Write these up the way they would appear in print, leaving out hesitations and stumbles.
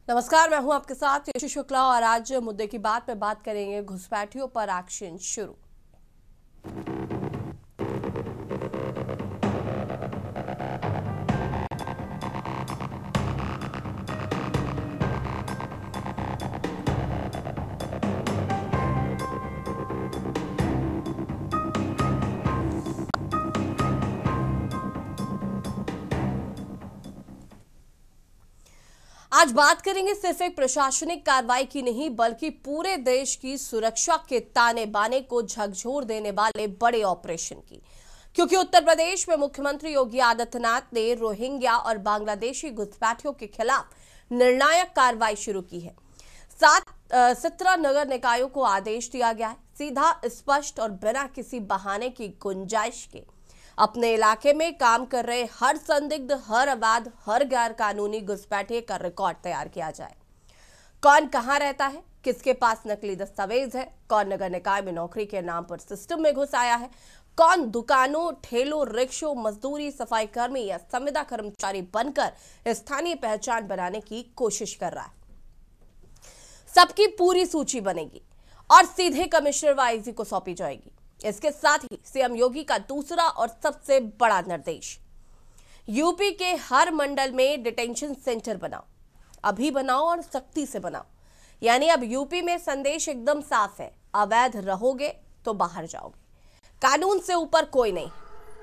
नमस्कार, मैं हूं आपके साथ यशु शुक्ला और आज मुद्दे की बात में बात करेंगे घुसपैठियों पर एक्शन शुरू। आज बात करेंगे सिर्फ एक प्रशासनिक कार्रवाई की नहीं बल्कि पूरे देश की सुरक्षा के ताने बाने को झकझोर देने वाले बड़े ऑपरेशन की, क्योंकि उत्तर प्रदेश में मुख्यमंत्री योगी आदित्यनाथ ने रोहिंग्या और बांग्लादेशी घुसपैठियों के खिलाफ निर्णायक कार्रवाई शुरू की है। 17 नगर निकायों को आदेश दिया गया है, सीधा, स्पष्ट और बिना किसी बहाने की गुंजाइश के अपने इलाके में काम कर रहे हर संदिग्ध, हर अवैध, हर गैर कानूनी घुसपैठिए का रिकॉर्ड तैयार किया जाए। कौन कहां रहता है, किसके पास नकली दस्तावेज है, कौन नगर निकाय में नौकरी के नाम पर सिस्टम में घुस आया है, कौन दुकानों, ठेलों, रिक्शों, मजदूरी, सफाई कर्मी या संविदा कर्मचारी बनकर स्थानीय पहचान बनाने की कोशिश कर रहा है। सबकी पूरी सूची बनेगी और सीधे कमिश्नर वाईजी को सौंपी जाएगी। इसके साथ ही सीएम योगी का दूसरा और सबसे बड़ा निर्देश, यूपी के हर मंडल में डिटेंशन सेंटर बनाओ, अभी बनाओ और सख्ती से बनाओ। यानी अब यूपी में संदेश एकदम साफ है, अवैध रहोगे तो बाहर जाओगे, कानून से ऊपर कोई नहीं,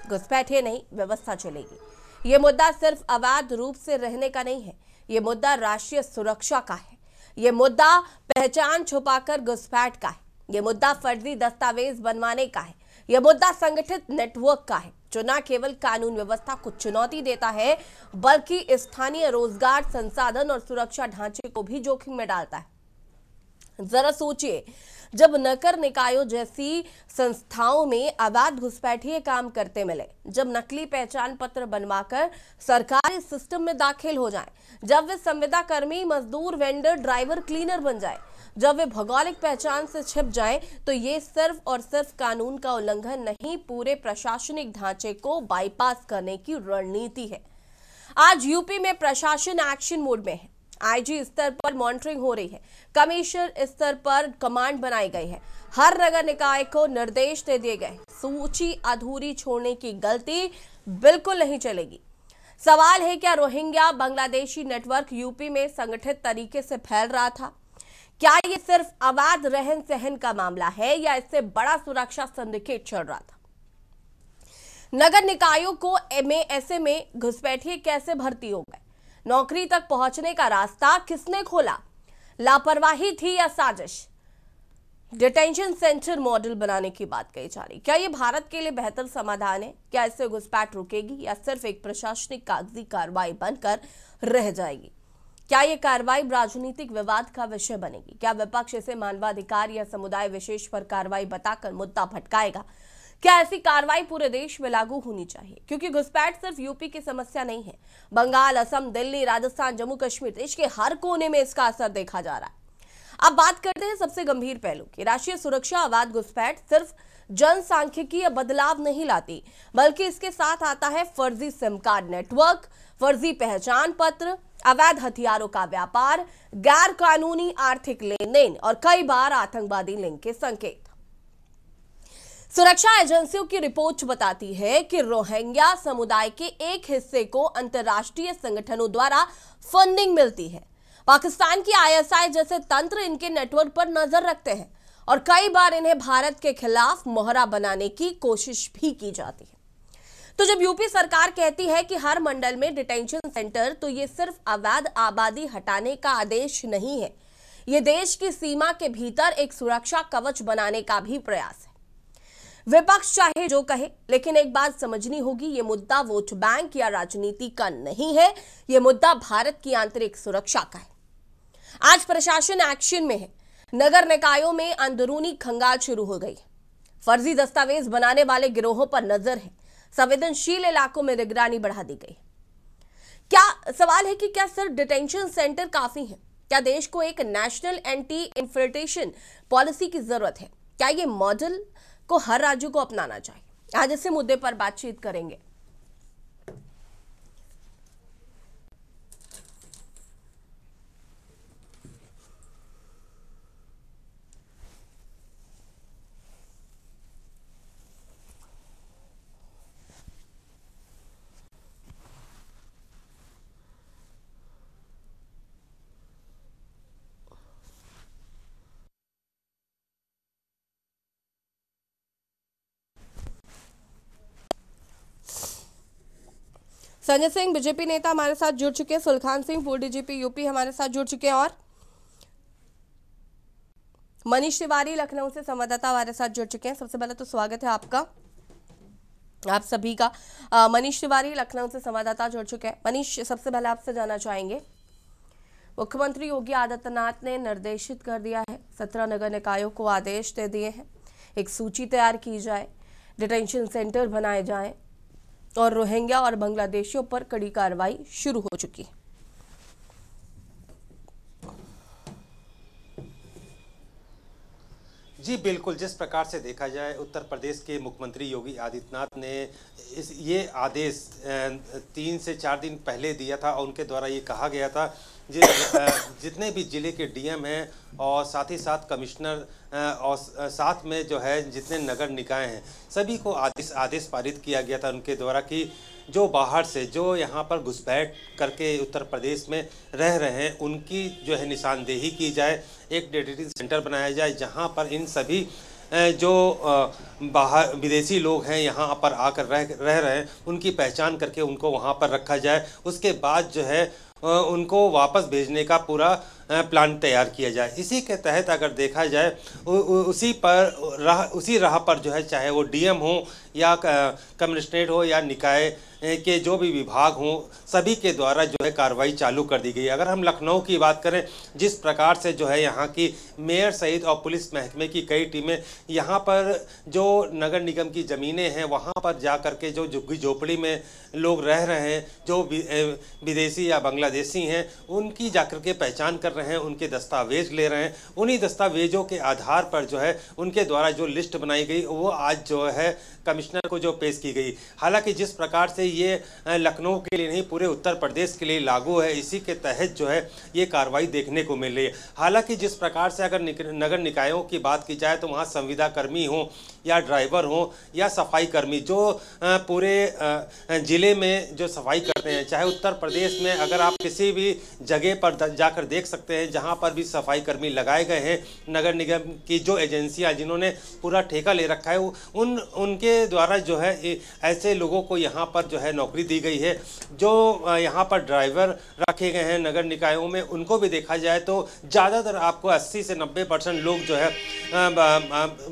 घुसपैठिए नहीं, व्यवस्था चलेगी। यह मुद्दा सिर्फ अवैध रूप से रहने का नहीं है, यह मुद्दा राष्ट्रीय सुरक्षा का है, यह मुद्दा पहचान छुपाकर घुसपैठ का है, यह मुद्दा फर्जी दस्तावेज बनवाने का है, यह मुद्दा संगठित नेटवर्क का है जो न केवल कानून व्यवस्था को चुनौती देता है बल्कि स्थानीय रोजगार, संसाधन और सुरक्षा ढांचे को भी जोखिम में डालता है। जरा सोचिए, जब नगर निकायों जैसी संस्थाओं में अवैध घुसपैठिए काम करते मिले, जब नकली पहचान पत्र बनवाकर सरकारी सिस्टम में दाखिल हो जाएं, जब वे संविदा कर्मी, मजदूर, वेंडर, ड्राइवर, क्लीनर बन जाएं, जब वे भौगोलिक पहचान से छिप जाएं, तो ये सिर्फ और सिर्फ कानून का उल्लंघन नहीं, पूरे प्रशासनिक ढांचे को बाईपास करने की रणनीति है। आज यूपी में प्रशासन एक्शन मोड में है। आईजी स्तर पर मॉनिटरिंग हो रही है, कमिश्नर स्तर पर कमांड बनाई गई है, हर नगर निकाय को निर्देश दे दिए गए। सूची अधूरी छोड़ने की गलती बिल्कुल नहीं चलेगी। सवाल है, क्या रोहिंग्या बांग्लादेशी नेटवर्क यूपी में संगठित तरीके से फैल रहा था? क्या ये सिर्फ अवैध रहन सहन का मामला है या इससे बड़ा सुरक्षा सिंडिकेट चल रहा था? नगर निकायों को ऐसे में घुसपैठिए कैसे भर्ती हो गए? नौकरी तक पहुंचने का रास्ता किसने खोला? लापरवाही थी या साजिश? डिटेंशन सेंटर मॉडल बनाने की बात कही जा रही, क्या यह भारत के लिए बेहतर समाधान है? क्या इससे घुसपैठ रुकेगी या सिर्फ एक प्रशासनिक कागजी कार्रवाई बनकर रह जाएगी? क्या यह कार्रवाई राजनीतिक विवाद का विषय बनेगी? क्या विपक्ष इसे मानवाधिकार या समुदाय विशेष पर कार्रवाई बताकर मुद्दा भटकाएगा? क्या ऐसी कार्रवाई पूरे देश में लागू होनी चाहिए? क्योंकि घुसपैठ सिर्फ यूपी की समस्या नहीं है, बंगाल, असम, दिल्ली, राजस्थान, जम्मू कश्मीर, देश के हर कोने में इसका असर देखा जा रहा है। अब बात करते हैं सबसे गंभीर पहलू की। राष्ट्रीय सुरक्षा अवैध घुसपैठ सिर्फ जनसांख्यिकी या बदलाव नहीं लाती, बल्कि इसके साथ आता है फर्जी सिम कार्ड नेटवर्क, फर्जी पहचान पत्र, अवैध हथियारों का व्यापार, गैर कानूनी आर्थिक लेन देन और कई बार आतंकवादी लिंक के संकेत। सुरक्षा एजेंसियों की रिपोर्ट बताती है कि रोहिंग्या समुदाय के एक हिस्से को अंतर्राष्ट्रीय संगठनों द्वारा फंडिंग मिलती है। पाकिस्तान की आईएसआई जैसे तंत्र इनके नेटवर्क पर नजर रखते हैं और कई बार इन्हें भारत के खिलाफ मोहरा बनाने की कोशिश भी की जाती है। तो जब यूपी सरकार कहती है कि हर मंडल में डिटेंशन सेंटर, तो ये सिर्फ अवैध आबादी हटाने का आदेश नहीं है, ये देश की सीमा के भीतर एक सुरक्षा कवच बनाने का भी प्रयास है। विपक्ष चाहे जो कहे, लेकिन एक बात समझनी होगी, ये मुद्दा वोट बैंक या राजनीति का नहीं है, ये मुद्दा भारत की आंतरिक सुरक्षा का है। आज प्रशासन एक्शन में है। नगर निकायों में अंदरूनी खंगाल शुरू हो गई। फर्जी दस्तावेज बनाने वाले गिरोहों पर नजर है, संवेदनशील इलाकों में निगरानी बढ़ा दी गई। क्या सवाल है कि क्या सिर्फ डिटेंशन सेंटर काफी है? क्या देश को एक नेशनल एंटी इन्फिल्ट्रेशन पॉलिसी की जरूरत है? क्या ये मॉडल को हर राज्य को अपनाना चाहिए? आज इसी मुद्दे पर बातचीत करेंगे। संजय सिंह बीजेपी नेता हमारे साथ जुड़ चुके हैं, सुलखान सिंह पूर्व डीजीपी यूपी हमारे साथ जुड़ चुके हैं, और मनीष तिवारी लखनऊ से संवाददाता हमारे साथ जुड़ चुके हैं। सबसे पहले तो स्वागत है आपका, आप सभी का। मनीष तिवारी लखनऊ से संवाददाता जुड़ चुके हैं। मनीष, सबसे पहले आपसे जानना चाहेंगे, मुख्यमंत्री योगी आदित्यनाथ ने निर्देशित कर दिया है, 17 नगर निकायों को आदेश दे दिए हैं, एक सूची तैयार की जाए, डिटेंशन सेंटर बनाए जाएं और रोहिंग्या और बांग्लादेशियों पर कड़ी कार्रवाई शुरू हो चुकी है। जी बिल्कुल, जिस प्रकार से देखा जाए उत्तर प्रदेश के मुख्यमंत्री योगी आदित्यनाथ ने ये आदेश 3 से 4 दिन पहले दिया था और उनके द्वारा ये कहा गया था जितने भी जिले के डीएम हैं और साथ ही साथ कमिश्नर और साथ में जो है जितने नगर निकाय हैं सभी को आदेश पारित किया गया था उनके द्वारा कि जो बाहर से जो यहाँ पर घुसपैठ करके उत्तर प्रदेश में रह रहे हैं उनकी जो है निशानदेही की जाए, एक डिटेंशन सेंटर बनाया जाए जहाँ पर इन सभी जो बाहर विदेशी लोग हैं यहाँ पर आकर रह रहे हैं उनकी पहचान करके उनको वहाँ पर रखा जाए। उसके बाद जो है उनको वापस भेजने का पूरा प्लान तैयार किया जाए। इसी के तहत अगर देखा जाए उसी राह पर जो है चाहे वो डीएम हो या कमिश्नरेट हो या निकाय के जो भी विभाग हों सभी के द्वारा जो है कार्रवाई चालू कर दी गई। अगर हम लखनऊ की बात करें, जिस प्रकार से जो है यहाँ की मेयर सहित और पुलिस महकमे की कई टीमें यहाँ पर जो नगर निगम की ज़मीनें हैं वहाँ पर जा कर के जो झुग्गी झोपड़ी में लोग रह रहे हैं, जो विदेशी या बांग्लादेशी हैं उनकी जाकर के पहचान कर रहे हैं, उनके दस्तावेज ले रहे हैं। उन्हीं दस्तावेजों के आधार पर जो है उनके द्वारा जो लिस्ट बनाई गई वो आज जो है कमिश्नर को जो पेश की गई। हालांकि जिस प्रकार से ये लखनऊ के लिए नहीं पूरे उत्तर प्रदेश के लिए लागू है, इसी के तहत जो है ये कार्रवाई देखने को मिल रही है। हालांकि जिस प्रकार से अगर नगर निकायों की बात की जाए तो वहाँ संविदा कर्मी हो या ड्राइवर हो या सफाई कर्मी जो पूरे ज़िले में जो सफाई करते हैं, चाहे उत्तर प्रदेश में अगर आप किसी भी जगह पर जाकर देख सकते हैं जहाँ पर भी सफाई कर्मी लगाए गए हैं, नगर निगम की जो एजेंसियाँ जिन्होंने पूरा ठेका ले रखा है उनके द्वारा जो है ऐसे लोगों को यहाँ पर जो है नौकरी दी गई है। जो यहाँ पर ड्राइवर रखे गए हैं नगर निकायों में उनको भी देखा जाए तो ज़्यादातर आपको 80 से 90% लोग जो है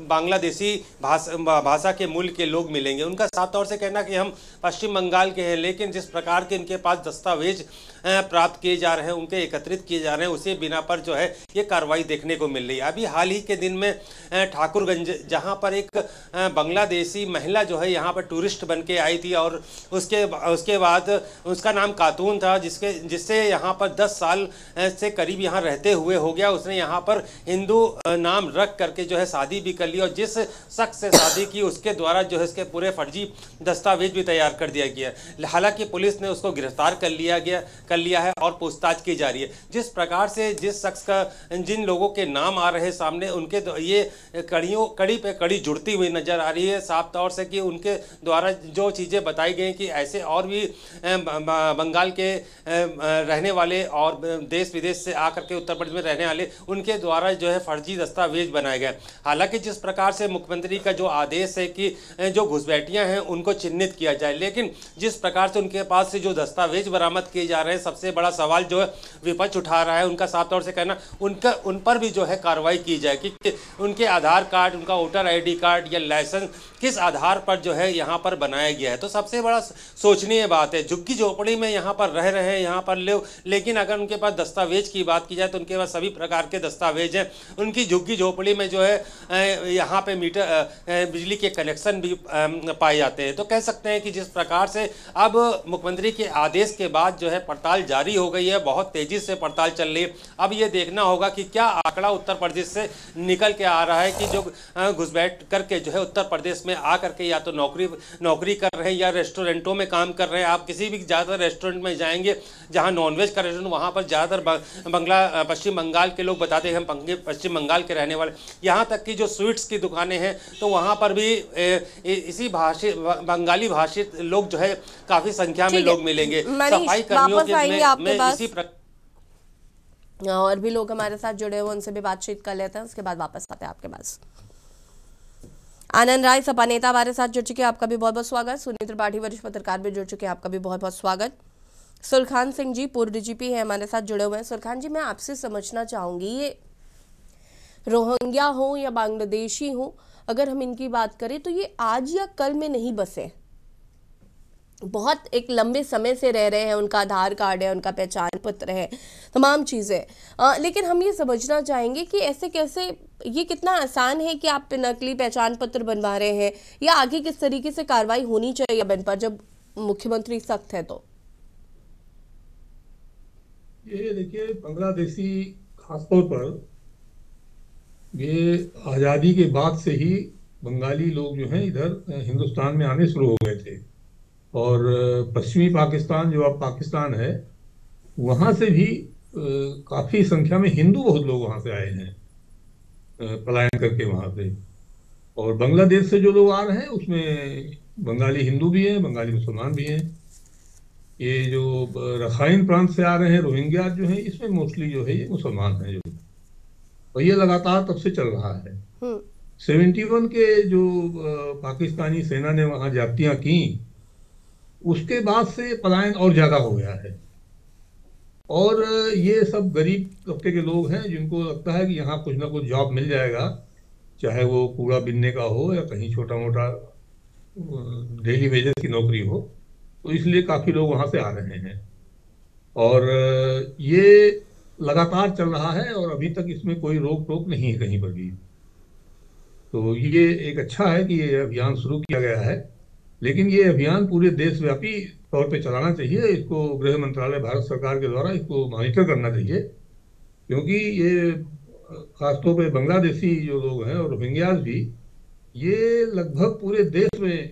बांग्लादेशी भाषा के मूल के लोग मिलेंगे। उनका साफ तौर से कहना कि हम पश्चिम बंगाल के हैं, लेकिन जिस प्रकार के इनके पास दस्तावेज प्राप्त किए जा रहे हैं, उनके एकत्रित किए जा रहे हैं, उसी बिना पर जो है ये कार्रवाई देखने को मिल रही है। अभी हाल ही के दिन में ठाकुरगंज जहाँ पर एक बांग्लादेशी महिला जो है यहाँ पर टूरिस्ट बन के आई थी और उसके बाद उसका नाम खातून था जिससे यहाँ पर 10 साल से करीब यहाँ रहते हुए हो गया। उसने यहाँ पर हिंदू नाम रख करके जो है शादी भी कर ली और जिस शख्स से शादी की उसके द्वारा जो है इसके पूरे फर्जी दस्तावेज भी तैयार कर दिया गया। हालांकि पुलिस ने उसको गिरफ्तार कर लिया है और पूछताछ की जा रही है। जिस प्रकार से जिस शख्स का जिन लोगों के नाम आ रहे सामने उनके ये कड़ी पे कड़ी जुड़ती हुई नजर आ रही है साफ तौर से कि उनके द्वारा जो चीज़ें बताई गई कि ऐसे और भी बंगाल के रहने वाले और देश विदेश से आकर के उत्तर प्रदेश में रहने वाले उनके द्वारा जो है फर्जी दस्तावेज बनाए गए। हालांकि जिस प्रकार से मुख्यमंत्री का जो आदेश है कि जो घुसपैठियां हैं उनको चिन्हित किया जाए, लेकिन जिस प्रकार से उनके पास से जो दस्तावेज बरामद किए जा रहे हैं सबसे बड़ा सवाल जो है विपक्ष उठा रहा है। उनका साफ तौर से कहना उन पर भी जो है कार्रवाई की जाए कि उनके आधार कार्ड, उनका वोटर ID कार्ड या लाइसेंस किस आधार पर जो है यहाँ पर बनाया गया है। तो सबसे बड़ा सोचनीय बात है, झुग्गी झोपड़ी में यहाँ पर रह रहे हैं यहाँ पर लोग, लेकिन अगर उनके पास दस्तावेज की बात की जाए तो उनके पास सभी प्रकार के दस्तावेज हैं। उनकी झुग्गी झोपड़ी में जो है यहाँ पे मीटर बिजली के कनेक्शन भी पाए जाते हैं। तो कह सकते हैं कि जिस प्रकार से अब मुख्यमंत्री के आदेश के बाद जो है पड़ताल जारी हो गई है, बहुत तेजी से पड़ताल चल रही है। अब ये देखना होगा कि क्या आंकड़ा उत्तर प्रदेश से निकल के आ रहा है कि जो घुसपैठ करके जो है उत्तर प्रदेश में आ करके या तो नौकरी कर रहे हैं या रेस्टोरेंटों में काम कर रहे हैं। आप किसी भी ज़्यादातर रेस्टोरेंट में जाएंगे जहां नॉनवेज का रेस्टोरेंट, वहां पर ज़्यादातर पश्चिम बंगाल के लोग बताते हैं हम पश्चिम बंगाल के रहने वाले। यहाँ तक कि जो स्वीट्स की दुकानें हैं तो वहाँ पर भी इसी बंगाली भाषित लोग जो है काफ़ी संख्या में लोग मिलेंगे। सफाई कर्मियों के इसी और भी लोग हमारे साथ जुड़े हुए उनसे भी बातचीत कर लेते हैं, उसके बाद वापस आते हैं आपके पास। आनंद राय सपा नेता हमारे साथ जुड़ चुके हैं, आपका भी बहुत बहुत स्वागत। सुनील त्रिपाठी वरिष्ठ पत्रकार भी जुड़ चुके हैं, आपका भी बहुत बहुत स्वागत। सुलखान सिंह जी पूर्व डीजीपी हैं हमारे साथ जुड़े हुए हैं। सुलखान जी, मैं आपसे समझना चाहूंगी, ये रोहिंग्या हो या बांग्लादेशी हो, अगर हम इनकी बात करें तो ये आज या कल में नहीं बसे, बहुत एक लंबे समय से रह रहे हैं, उनका आधार कार्ड है, उनका पहचान पत्र है, तमाम चीज़ें। लेकिन हम ये समझना चाहेंगे कि ऐसे कैसे, ये कितना आसान है कि आप नकली पहचान पत्र बनवा रहे हैं, या आगे किस तरीके से कार्रवाई होनी चाहिए अब इन पर जब मुख्यमंत्री सख्त है तो? ये देखिए, बांग्लादेशी खासतौर पर ये आज़ादी के बाद से ही बंगाली लोग जो हैं इधर हिंदुस्तान में आने शुरू हो गए थे। और पश्चिमी पाकिस्तान, जो अब पाकिस्तान है, वहाँ से भी काफ़ी संख्या में हिंदू बहुत लोग वहाँ से आए हैं, पलायन करके वहाँ से। और बांग्लादेश से जो लोग आ रहे हैं उसमें बंगाली हिंदू भी हैं, बंगाली मुसलमान भी हैं। ये जो रखाइन प्रांत से आ रहे हैं रोहिंग्या जो हैं, इसमें मोस्टली जो है ये मुसलमान हैं जो, और ये लगातार तब से चल रहा है। 71 के जो पाकिस्तानी सेना ने वहाँ ज्यादतियाँ की, उसके बाद से पलायन और ज्यादा हो गया है। और ये सब गरीब तबके के लोग हैं जिनको लगता है कि यहाँ कुछ ना कुछ जॉब मिल जाएगा, चाहे वो कूड़ा बीनने का हो या कहीं छोटा मोटा डेली वेजेस की नौकरी हो, तो इसलिए काफी लोग वहां से आ रहे हैं। और ये लगातार चल रहा है और अभी तक इसमें कोई रोक टोक नहीं है कहीं पर भी। तो ये एक अच्छा है कि ये अभियान शुरू किया गया है, लेकिन ये अभियान पूरे देशव्यापी तौर पे चलाना चाहिए। इसको गृह मंत्रालय भारत सरकार के द्वारा इसको मॉनिटर करना चाहिए, क्योंकि ये खासतौर पे बांग्लादेशी जो लोग हैं और रोहिंग्याज भी, ये लगभग पूरे देश में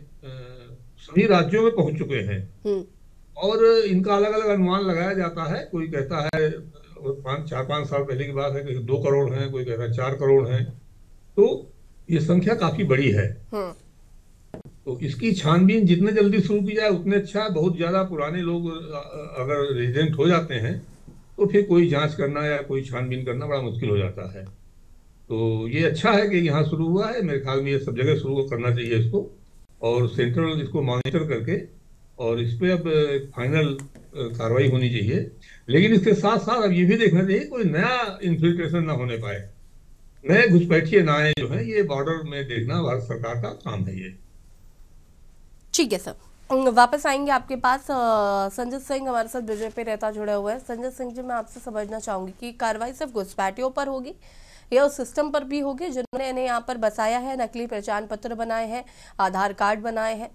सभी राज्यों में पहुंच चुके हैं। और इनका अलग अलग अनुमान लगाया जाता है। कोई कहता है 4-5 साल पहले की बात है कि 2 करोड़ हैं, कोई कहता है 4 करोड़ हैं। तो ये संख्या काफी बड़ी है। तो इसकी छानबीन जितने जल्दी शुरू की जाए उतने अच्छा। बहुत ज्यादा पुराने लोग अगर रेजिडेंट हो जाते हैं तो फिर कोई जांच करना या कोई छानबीन करना बड़ा मुश्किल हो जाता है। तो ये अच्छा है कि यहाँ शुरू हुआ है। मेरे ख्याल में ये सब जगह शुरू करना चाहिए इसको, और सेंट्रल इसको मॉनिटर करके, और इस पर अब फाइनल कार्रवाई होनी चाहिए। लेकिन इसके साथ साथ अब ये भी देखना चाहिए कोई नया इन्फिल्ट्रेशन ना होने पाए, नए घुसपैठिए ना आए जो है। ये बॉर्डर में देखना भारत सरकार का काम है ये। ठीक है सर, वापस आएंगे आपके पास। संजय सिंह हमारे साथ बीजेपी नेता जुड़े हुए हैं। संजय सिंह जी, मैं आपसे समझना चाहूंगी कि कार्रवाई सिर्फ घुसपैठियों पर होगी या उस सिस्टम पर भी होगी जिन्होंने इन्हें यहाँ पर बसाया है, नकली पहचान पत्र बनाए हैं, आधार कार्ड बनाए हैं?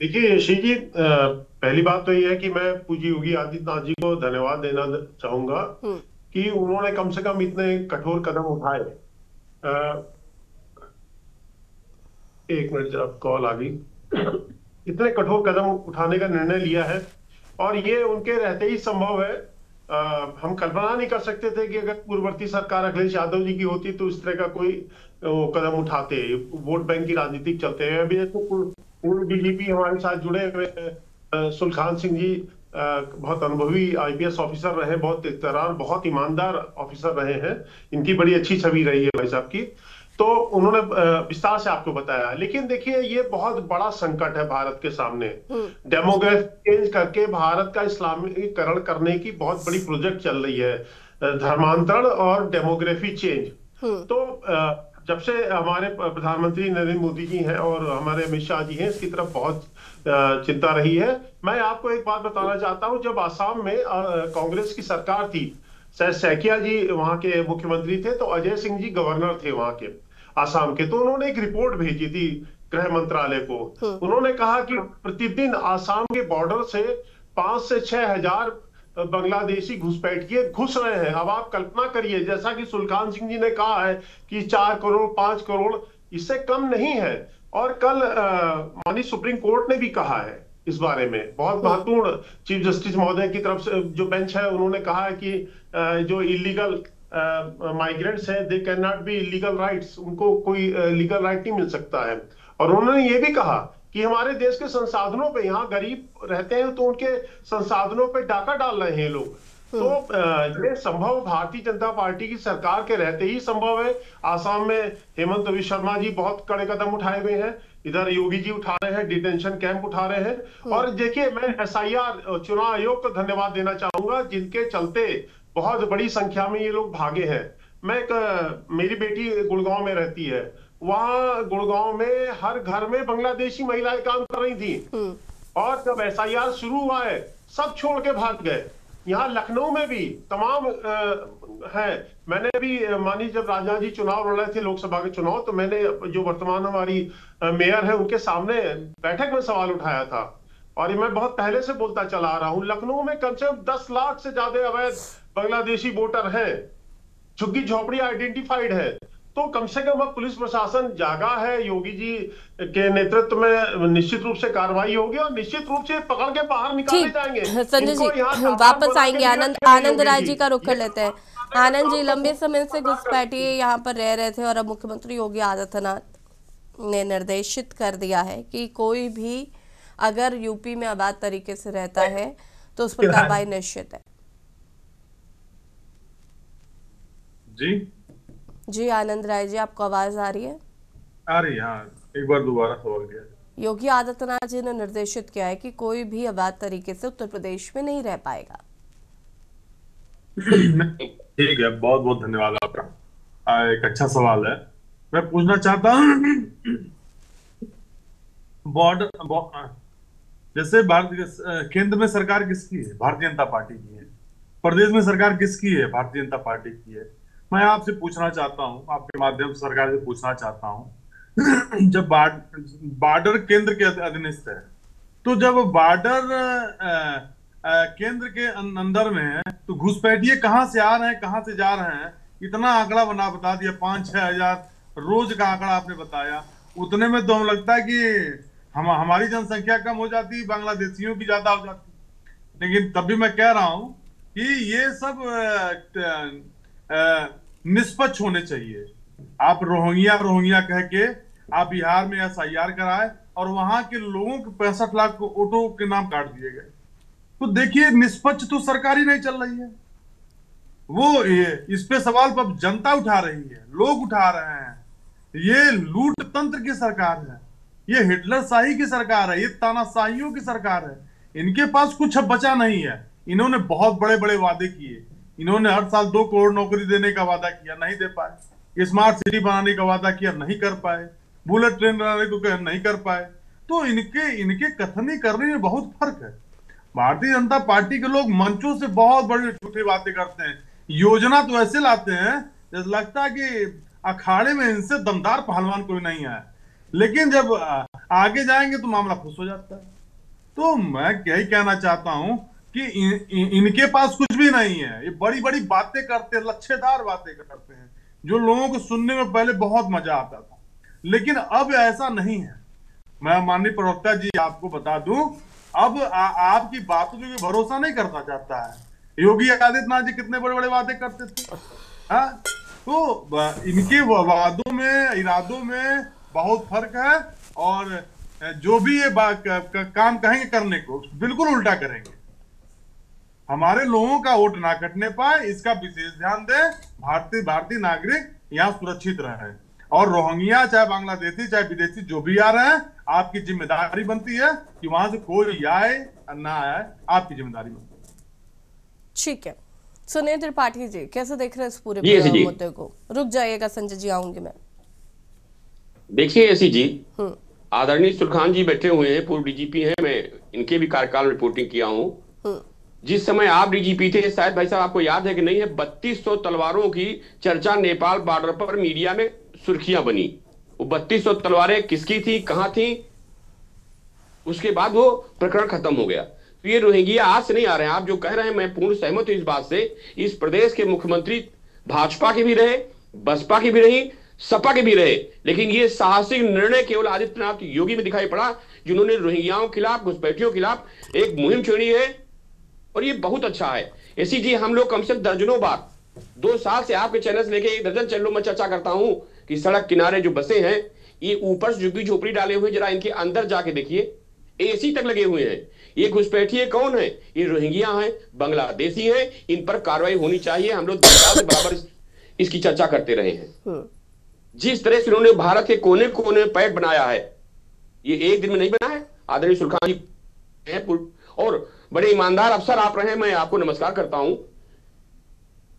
देखिए श्री जी, पहली बात तो ये है कि मैं पूज्य योगी आदित्यनाथ जी को धन्यवाद देना चाहूंगा कि उन्होंने कम से कम इतने कठोर कदम उठाए। एक मिनट, जब कॉल आ गई। इतने कठोर कदम उठाने का निर्णय लिया है, और ये उनके रहते ही संभव है। हम कल्पना नहीं कर सकते थे कि अगर पूर्ववर्ती सरकार अखिलेश यादव जी की होती तो इस तरह का कोई कदम उठाते। वोट बैंक की राजनीति चलते हैं। अभी जैसे पूर्व डीजीपी हमारे साथ जुड़े हुए सुलखान सिंह जी बहुत अनुभवी आईपीएस ऑफिसर रहे, बहुत इकतदार, बहुत ईमानदार ऑफिसर रहे हैं। इनकी बड़ी अच्छी छवि रही है भाई साहब की, तो उन्होंने विस्तार से आपको बताया। लेकिन देखिए, ये बहुत बड़ा संकट है भारत के सामने। डेमोग्राफी चेंज करके भारत का इस्लामीकरण करने की बहुत बड़ी प्रोजेक्ट चल रही है, धर्मांतरण और डेमोग्राफी चेंज। तो जब से हमारे प्रधानमंत्री नरेंद्र मोदी जी हैं और हमारे अमित शाह जी हैं, इसकी तरफ बहुत चिंता रही है। मैं आपको एक बात बताना चाहता हूं, जब आसाम में कांग्रेस की सरकार थी, सैकिया जी वहां के मुख्यमंत्री थे, तो अजय सिंह जी गवर्नर थे वहां के आसाम के। तो उन्होंने एक रिपोर्ट भेजी थी गृह मंत्रालय को। उन्होंने कहा कि प्रतिदिन आसाम के बॉर्डर से 5 से 6 हजार बांग्लादेशी घुसपैठिए घुस रहे हैं। अब आप कल्पना करिए, जैसा कि सुलखान सिंह जी ने कहा है कि 4 करोड़ 5 करोड़, इससे कम नहीं है। और कल माननीय सुप्रीम कोर्ट ने भी कहा है इस बारे में, बहुत महत्वपूर्ण चीफ जस्टिस महोदय की तरफ से जो बेंच है, उन्होंने कहा है कि जो इलीगल माइग्रेंट्स हैं, they can not be illegal rights, उनको कोई लीगल राइट नहीं मिल सकता है। और उन्होंने ये भी कहा कि हमारे देश के संसाधनों पे, यहाँ गरीब रहते हैं तो उनके संसाधनों पे डाका डाल रहे हैं लोग। तो ये संभव भारतीय जनता पार्टी की सरकार के रहते ही संभव है। आसाम में हेमंत बिस्वा शर्मा जी बहुत कड़े कदम उठाए गए हैं, इधर योगी जी उठा रहे हैं, डिटेंशन कैंप उठा रहे हैं। और देखिए, मैं SIR चुनाव आयोग को धन्यवाद देना चाहूंगा, जिनके चलते बहुत बड़ी संख्या में ये लोग भागे हैं। मेरी बेटी गुड़गांव में रहती है, वहां गुड़गांव में हर घर में बांग्लादेशी महिलाएं काम कर रही थी, और जब SIR शुरू हुआ है सब छोड़ के भाग गए। यहाँ लखनऊ में भी तमाम है। मैंने भी मानी जब राजनाथ जी चुनाव लड़ रहे थे, लोकसभा के चुनाव, तो मैंने जो वर्तमान हमारी मेयर है उनके सामने बैठक में सवाल उठाया था, और ये मैं बहुत पहले से बोलता चला आ रहा हूँ। लखनऊ में कम से कम 10 लाख से ज्यादा अवैध बांग्लादेशी वोटर हैं, झुग्गी झोपड़ी आइडेंटिफाइड है। तो कम से कम अब पुलिस प्रशासन जागा है, योगी जी के नेतृत्व में निश्चित रूप से कार्रवाई होगी और निश्चित रूप से पकड़ के बाहर निकाले जाएंगे। संजय जी वापस आएंगे, आनंद राय जी का रुख कर लेते हैं। आनंद जी, लंबे समय से घुसपैठी यहाँ पर रह रहे थे और अब मुख्यमंत्री योगी आदित्यनाथ ने निर्देशित कर दिया है कि कोई भी अगर यूपी में अवैध तरीके से रहता है तो उस पर कार्रवाई निश्चित है। जी आनंद राय जी, आपको आवाज आ रही है? आ रही है, हाँ। एक बार दोबारा सवाल किया। योगी आदित्यनाथ जी ने निर्देशित किया है कि कोई भी अवैध तरीके से उत्तर प्रदेश में नहीं रह पाएगा। ठीक है, बहुत बहुत धन्यवाद आपका। एक अच्छा सवाल है। मैं पूछना चाहता हूँ, बॉर्डर जैसे केंद्र में सरकार किसकी है? भारतीय जनता पार्टी की है। प्रदेश में सरकार किसकी है? भारतीय जनता पार्टी की है। मैं आपसे पूछना चाहता हूं, आपके माध्यम से सरकार से पूछना चाहता हूं, जब बॉर्डर केंद्र के अधीनस्थ है, तो जब बॉर्डर केंद्र के अंदर में है, तो घुसपैठिए कहां से आ रहे हैं, कहां से जा रहे हैं? इतना आंकड़ा बता दिया, 5-6 हजार रोज का आंकड़ा आपने बताया। उतने में तो हम लगता है कि हमारी जनसंख्या कम हो जाती, बांग्लादेशियों की ज्यादा हो जाती। लेकिन तब भी मैं कह रहा हूं कि ये सब निष्पक्ष होने चाहिए। आप रोहिंग्या कह के आप बिहार में SIR कराए और वहां के लोगों के 65 लाख को ऑटो के नाम काट दिए गए। तो देखिए, निष्पक्ष तो सरकार ही नहीं चल रही है। वो इस पे सवाल पर जनता उठा रही है, लोग उठा रहे हैं। ये लूट तंत्र की सरकार है, ये हिटलर शाही की सरकार है, ये तानाशाहियों की सरकार है। इनके पास कुछ अब बचा नहीं है। इन्होंने बहुत बड़े बड़े वादे किए। इन्होंने हर साल 2 करोड़ नौकरी देने का वादा किया, नहीं दे पाए। स्मार्ट सिटी बनाने का वादा किया, नहीं कर पाए। बुलेट ट्रेन बनाने को कहा, नहीं कर पाए। तो इनके कथनी करने में बहुत फर्क है। भारतीय जनता पार्टी के लोग मंचों से बहुत बड़ी झूठी बातें करते हैं, योजना तो ऐसे लाते हैं जैसे लगता है कि अखाड़े में इनसे दमदार पहलवान कोई नहीं है, लेकिन जब आगे जाएंगे तो मामला फुस हो जाता है। तो मैं यही कहना चाहता हूं कि इनके पास कुछ भी नहीं है। ये बड़ी बड़ी बातें करते हैं, लच्छेदार बातें करते हैं, जो लोगों को सुनने में पहले बहुत मजा आता था, लेकिन अब ऐसा नहीं है। मैं माननीय प्रवक्ता जी आपको बता दूं, अब आपकी बातों पे भरोसा नहीं करना चाहता है। योगी आदित्यनाथ जी कितने बड़े बड़े वादे करते थे, हाँ? तो इनके वादों में, इरादों में बहुत फर्क है, और जो भी ये काम कहेंगे करने को, बिल्कुल उल्टा करेंगे। हमारे लोगों का वोट ना कटने पाए, इसका विशेष ध्यान दें। भारतीय नागरिक यहाँ सुरक्षित रहे, और रोहिंग्या चाहे बांग्लादेशी चाहे विदेशी जो भी आ रहे हैं, आपकी जिम्मेदारी बनती है कि वहां से कोई आए ना आए, आपकी जिम्मेदारी बनती है। ठीक है, सुनील त्रिपाठी जी कैसे देख रहे हैं इस पूरे मुद्दे को? रुक जाइएगा संजय जी, आऊंगी मैं। देखिए ऐसी जी, आदरणीय सुरखान जी बैठे हुए हैं, पूर्व DGP हैं, मैं इनके भी कार्यकाल में रिपोर्टिंग किया हूं। जिस समय आप DGP थे, शायद भाई साहब आपको याद है कि नहीं है, 3200 तलवारों की चर्चा नेपाल बॉर्डर पर मीडिया में सुर्खियां बनी। वो 3200 तलवारें किसकी थी, कहां थी? उसके बाद वो प्रकरण खत्म हो गया। तो ये रोहिंग्या आज से नहीं आ रहे हैं। आप जो कह रहे हैं, मैं पूर्ण सहमत हूं इस बात से। इस प्रदेश के मुख्यमंत्री भाजपा के भी रहे, बसपा की भी रही, सपा के भी रहे, लेकिन ये साहसिक निर्णय केवल आदित्यनाथ योगी में दिखाई पड़ा, जिन्होंने रोहिंग्याओं के खिलाफ, घुसपैठियों के खिलाफ एक मुहिम छेड़ी है, और ये बहुत अच्छा है। ऐसी जी हम लोग कम से कम दर्जनों बार 2 साल से आपके चैनल से लेके 1 दर्जन चैनलों में चर्चा करता हूं कि सड़क किनारे जो बसें हैं, ये ऊपर से झुग्गी झोपड़ी डाले हुए, जरा इनके अंदर जाके देखिए, AC तक लगे हुए हैं। ये घुसपैठिए कौन है? ये रोहिंग्या हैं, बांग्लादेशी हैं, इन पर कार्रवाई होनी चाहिए। हम लोग 10 साल से बराबर इसकी चर्चा करते रहे हैं। जिस तरह से उन्होंने भारत के कोने कोने में पैठ बनाया है, ये एक दिन में नहीं बना है। आदरणीय सुलखान जी हैं और बड़े ईमानदार अफसर आप रहे हैं, मैं आपको नमस्कार करता हूं।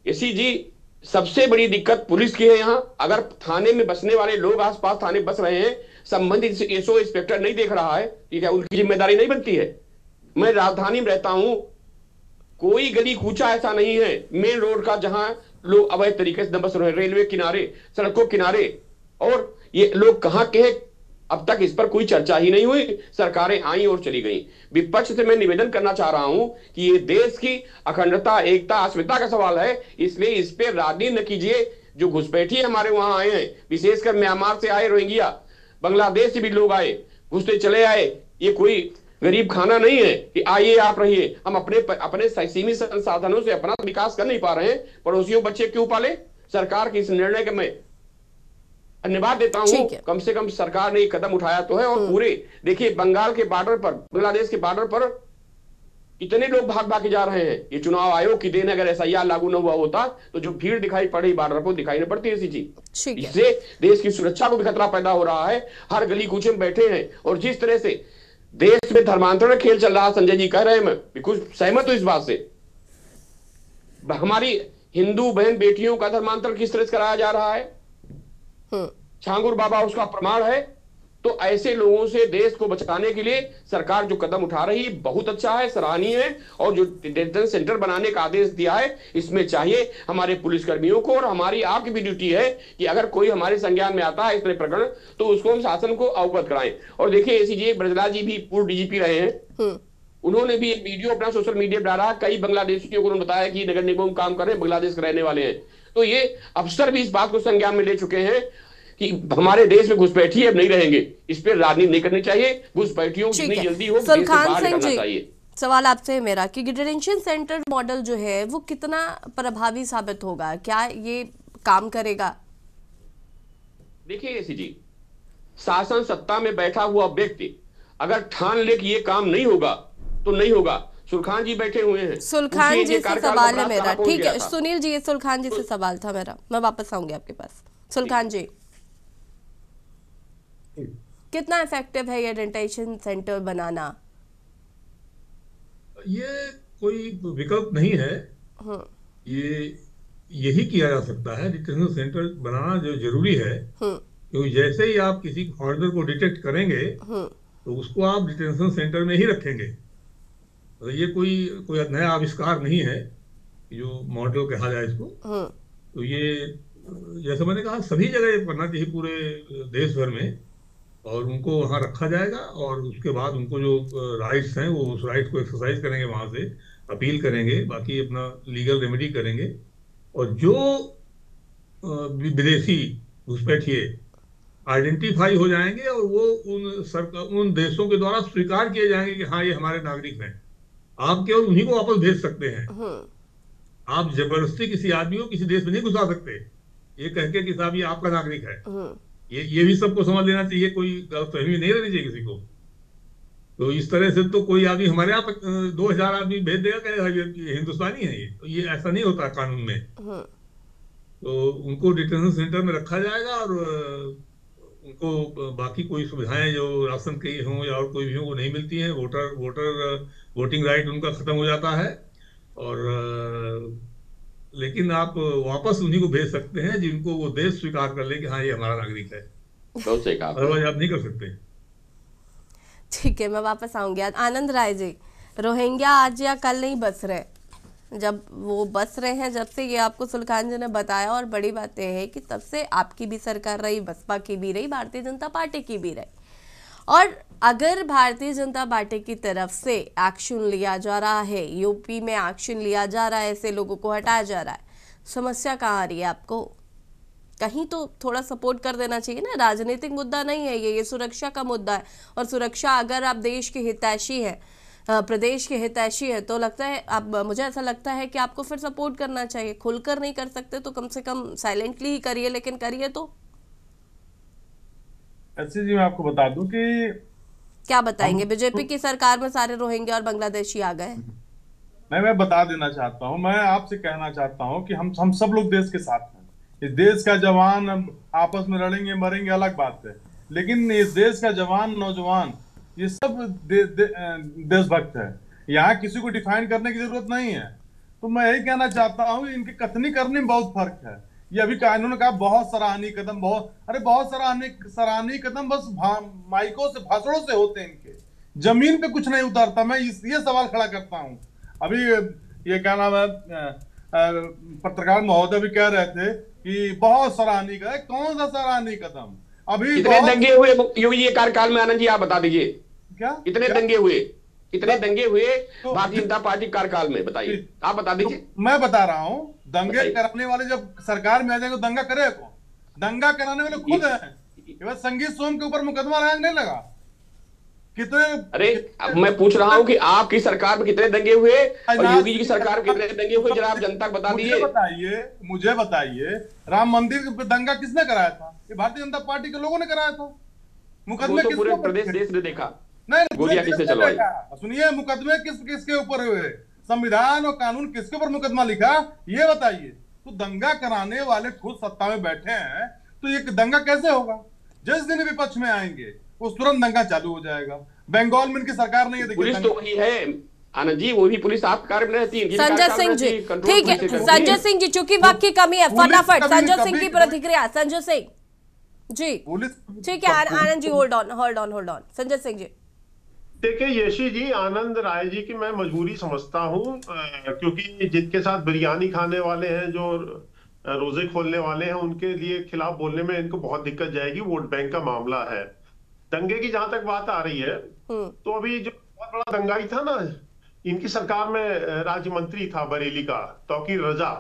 एसी जी, सबसे बड़ी दिक्कत पुलिस की है। यहां अगर थाने में बसने वाले लोग आसपास थाने बस रहे हैं, संबंधित एसओ इंस्पेक्टर नहीं देख रहा है, ठीक है, उनकी जिम्मेदारी नहीं बनती है। मैं राजधानी में रहता हूं, कोई गली कूचा ऐसा नहीं है मेन रोड का जहां लोग अवैध तरीके से बस रहे, रेलवे किनारे, सड़कों किनारे, और ये लोग कहां के हैं अब तक इस पर कोई चर्चा ही नहीं हुई। सरकारें आई और चली गई। विपक्ष से मैं निवेदन करना चाह रहा हूं कि ये देश की अखंडता, एकता, अस्मिता का सवाल है, इसलिए इस पे राजनीति न कीजिए। जो घुसपैठी हमारे वहां आए हैं, विशेषकर म्यांमार से आए, रोहिंग्या, बांग्लादेश से भी लोग आए, घुसते चले आए, ये कोई गरीब खाना नहीं है कि आइए आप रहिए। हम अपने सीमित संसाधनों से अपना विकास कर नहीं पा रहे हैं, पड़ोसियों बच्चे क्यों पाले? सरकार के इस निर्णय का मैं धन्यवाद देता हूं। कम से कम सरकार ने एक कदम उठाया तो है। और पूरे देखिए, बंगाल के बॉर्डर पर, बांग्लादेश के बॉर्डर पर कितने लोग भाग भाग के जा रहे हैं। ये चुनाव आयोग की देन, अगर एसआईआर लागू न हुआ होता तो जो भीड़ दिखाई पड़ रही बॉर्डर पर दिखाई न पड़ती ऐसी चीज। इससे देश की सुरक्षा को भी खतरा पैदा हो रहा है। हर गली कूचे में बैठे हैं, और जिस तरह से देश में धर्मांतरण खेल चल रहा, संजय जी कह रहे हैं, मैं बिल्कुल सहमत हूं इस बात से। हमारी हिंदू बहन बेटियों का धर्मांतरण किस तरह से कराया जा रहा है, छांगुर बाबा उसका प्रमाण है। तो ऐसे लोगों से देश को बचाने के लिए सरकार जो कदम उठा रही है बहुत अच्छा है, सराहनीय है। और जो डिटेंशन सेंटर बनाने का आदेश दिया है, इसमें चाहिए हमारे पुलिसकर्मियों को, और हमारी आपकी भी ड्यूटी है कि अगर कोई हमारे संज्ञान में आता है इस तरह प्रकरण, तो उसको हम शासन को अवगत कराएं। और देखिए एसीजी ब्रजलाल जी भी पूर्व डीजीपी रहे हैं, उन्होंने भी एक वीडियो अपना सोशल मीडिया पर डाला। कई बांग्लादेशियों को उन्होंने बताया कि नगर निगम काम कर रहे हैं, बांग्लादेश के रहने वाले हैं। तो ये अफसर भी इस बात को संज्ञान में ले चुके हैं कि हमारे देश में घुसपैठी अब नहीं रहेंगे। इस पर राजनीति नहीं करनी चाहिए। घुसपैठियों को जितनी जल्दी हो देश से बाहर निकलना चाहिए। सवाल आपसे है मेरा कि डिटेंशन सेंटर मॉडल जो है वो कितना प्रभावी साबित होगा, क्या ये काम करेगा? देखिए एसीजी, शासन सत्ता में बैठा हुआ व्यक्ति अगर ठान ले कि ये काम नहीं होगा तो नहीं होगा। सुलखान जी बैठे हुए हैं, सुलखान जी से सवाल है मेरा, ठीक है सुनील जी, ये सुलखान जी से सवाल था मेरा, मैं वापस आऊंगी आपके पास। सुलखान जी, कितना इफेक्टिव है ये डिटेंशन सेंटर बनाना? ये कोई विकल्प नहीं है, ये यही किया जा सकता है। डिटेंशन सेंटर बनाना जो जरूरी है, क्योंकि जैसे ही आप किसी फॉरेनर को डिटेक्ट करेंगे तो उसको आप डिटेंशन सेंटर में ही रखेंगे। तो ये कोई नया आविष्कार नहीं है जो मॉडल कहा जाए इसको। तो ये जैसे मैंने कहा सभी जगह करना चाहिए पूरे देश भर में, और उनको वहाँ रखा जाएगा। और उसके बाद उनको जो राइट्स हैं वो उस राइट को एक्सरसाइज करेंगे, वहाँ से अपील करेंगे, बाकी अपना लीगल रेमेडी करेंगे। और जो विदेशी घुसपैठिए आइडेंटिफाई हो जाएंगे और वो उन देशों के द्वारा स्वीकार किए जाएंगे कि हाँ ये हमारे नागरिक हैं, आप केवल उन्हीं को वापस भेज सकते हैं। आप जबरदस्ती किसी आदमी को किसी देश में नहीं घुसा सकते ये कह के कि साहब ये आपका नागरिक है। ये भी सबको समझ लेना चाहिए, कोई गलतफहमी नहीं रहनी चाहिए किसी को। तो इस तरह से तो कोई आदमी हमारे यहाँ 2000 आदमी भेज देगा, कहेगा ये हिंदुस्तानी है, ये तो ये ऐसा नहीं होता कानून में। तो उनको डिटेंशन सेंटर में रखा जाएगा और उनको बाकी कोई सुविधाएं जो राशन की हों या और कोई भी हो वो नहीं मिलती हैं। वोटिंग राइट उनका खत्म हो जाता है। और लेकिन आप वापस उन्हीं को भेज सकते हैं जिनको वो देश स्वीकार कर ले कि हाँ ये हमारा नागरिक है, अदरवाइज आप नहीं कर सकते। ठीक है, मैं वापस आऊंगी। आनंद राय जी, रोहिंग्या आज या कल नहीं बस रहे, जब वो बस रहे हैं, जब से ये आपको सुलखान जी ने बताया, और बड़ी बात यह है कि तब से आपकी भी सरकार रही, बसपा की भी रही, भारतीय जनता पार्टी की भी रही। और अगर भारतीय जनता पार्टी की तरफ से एक्शन लिया जा रहा है, यूपी में एक्शन लिया जा रहा है, ऐसे लोगों को हटाया जा रहा है, समस्या कहाँ आ रही है आपको? कहीं तो थोड़ा सपोर्ट कर देना चाहिए ना। राजनीतिक मुद्दा नहीं है ये सुरक्षा का मुद्दा है। और सुरक्षा अगर आप देश के हितैषी हैं, प्रदेश के हितैषी है, तो लगता है अब मुझे ऐसा लगता है कि आपको फिर सपोर्ट करना चाहिए। खुलकर नहीं कर सकते तो कम से कम साइलेंटली ही करिए, लेकिन करिए तो। ऐसे जी मैं आपको बता दूं कि क्या बताएंगे? बीजेपी की सरकार में सारे रोहिंग्या और बांग्लादेशी आ गए। मैं बता देना चाहता हूँ, मैं आपसे कहना चाहता हूँ कि हम सब लोग देश के साथ हैं। इस देश का जवान आपस में लड़ेंगे मरेंगे अलग बात है, लेकिन इस देश का जवान नौजवान ये सब देशभक्त है। यहाँ किसी को डिफाइन करने की जरूरत नहीं है। तो मैं यही कहना चाहता हूँ, इनके कथनी करने में बहुत फर्क है। ये अभी इन्होंने कहा बहुत सराहनीय कदम, बहुत सराहनीय कदम बस माइकों से भाषणों से होते हैं, इनके जमीन पे कुछ नहीं उतारता। मैं ये सवाल खड़ा करता हूँ। अभी ये क्या नाम है, पत्रकार महोदय भी कह रहे थे कि बहुत सराहनीय कदम। कौन सा सराहनीय कदम? अभी कितने दंगे हुए योगी जी कार्यकाल में? आनंद जी आप बता दीजिए, क्या कितने दंगे हुए? कितने दंगे हुए भारतीय जनता पार्टी कार्यकाल में? बताइए, आप बता दीजिए। तो मैं बता रहा हूँ, दंगे कराने वाले जब सरकार में आ जाएंगे दंगा करे कौन? दंगा कराने वाले खुद हैं। संगीत सोम के ऊपर मुकदमा नहीं लगा? कितने? अरे अब मैं पूछ रहा हूँ कि आपकी सरकार में कितने दंगे हुए और योगी जी की सरकार में कितने दंगे हुए, जरा आप जनता को बता दीजिए। मुझे बताइए, राम मंदिर पे दंगा किसने कराया था? ये भारतीय जनता पार्टी के लोगों ने कराया था। मुकदमे तो पूरे प्रदेश देश ने देखा। नहीं, गोलियां किसने चलवाई? सुनिए, मुकदमे किसके ऊपर हुए? संविधान और कानून किसके ऊपर मुकदमा लिखा, ये बताइए। तो दंगा कराने वाले खुद सत्ता में बैठे हैं, तो ये दंगा कैसे होगा? जिस दिन विपक्ष में आएंगे उस तुरंत दंगा चालू हो जाएगा। बंगाल में इनकी सरकार नहीं है, पुलिस तो वही है आनंद जी, वो भी पुलिस आपके कार्य में रहती है। संजय सिंह जी, ठीक है संजय सिंह जी, चूंकि वक्त की कमी है, फटाफट संजय सिंह की प्रतिक्रिया। संजय सिंह जी, ठीक है। Anand ji hold on. संजय सिंह जी। देखिए यशी जी, आनंद राय जी की मैं मजबूरी समझता हूँ, क्योंकि जिनके साथ बिरयानी खाने वाले हैं, जो रोजे खोलने वाले हैं, उनके लिए खिलाफ बोलने में इनको बहुत दिक्कत जाएगी। वोट बैंक का मामला है। दंगे की जहां तक बात आ रही है, तो अभी जो बहुत बड़ा दंगाई था ना, इनकी सरकार में राज्य मंत्री था बरेली का तौकीर रजा,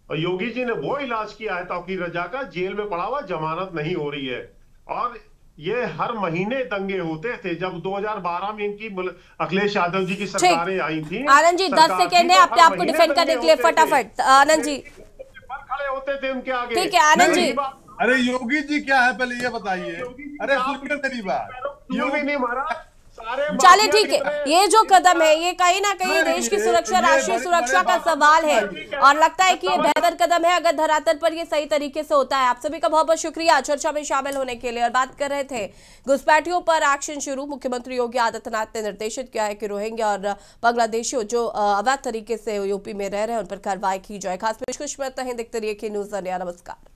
और योगी जी ने वो इलाज किया है तौकीर रजा का, जेल में पड़ा हुआ, जमानत नहीं हो रही है। और ये हर महीने दंगे होते थे। जब 2012 में इनकी अखिलेश यादव जी की सरकारें आई थी। आनंद जी 10 सेकेंड है अपने आप को डिफेंड करने के लिए, फटाफट आनंद जी खड़े होते थे उनके आगे। ठीक है आनंद जी। अरे योगी जी क्या है पहले ये बताइए। अरे सुनिए मेरी बात, योगी नहीं मारा, चलिए ठीक है। ये जो कदम है ये कहीं ना कहीं देश की सुरक्षा, राष्ट्रीय सुरक्षा का सवाल है, और लगता है कि ये बेहतर कदम है अगर धरातल पर ये सही तरीके से होता है। आप सभी का बहुत बहुत शुक्रिया चर्चा में शामिल होने के लिए। और बात कर रहे थे घुसपैठियों पर एक्शन शुरू। मुख्यमंत्री योगी आदित्यनाथ ने निर्देशित किया है कि रोहिंग्या और बांग्लादेशियों जो अवैध तरीके से यूपी में रह रहे हैं उन पर कार्रवाई की जाए। खास पेशकश में हिंद देखते रहिए कि न्यूज़ इंडिया। नमस्कार।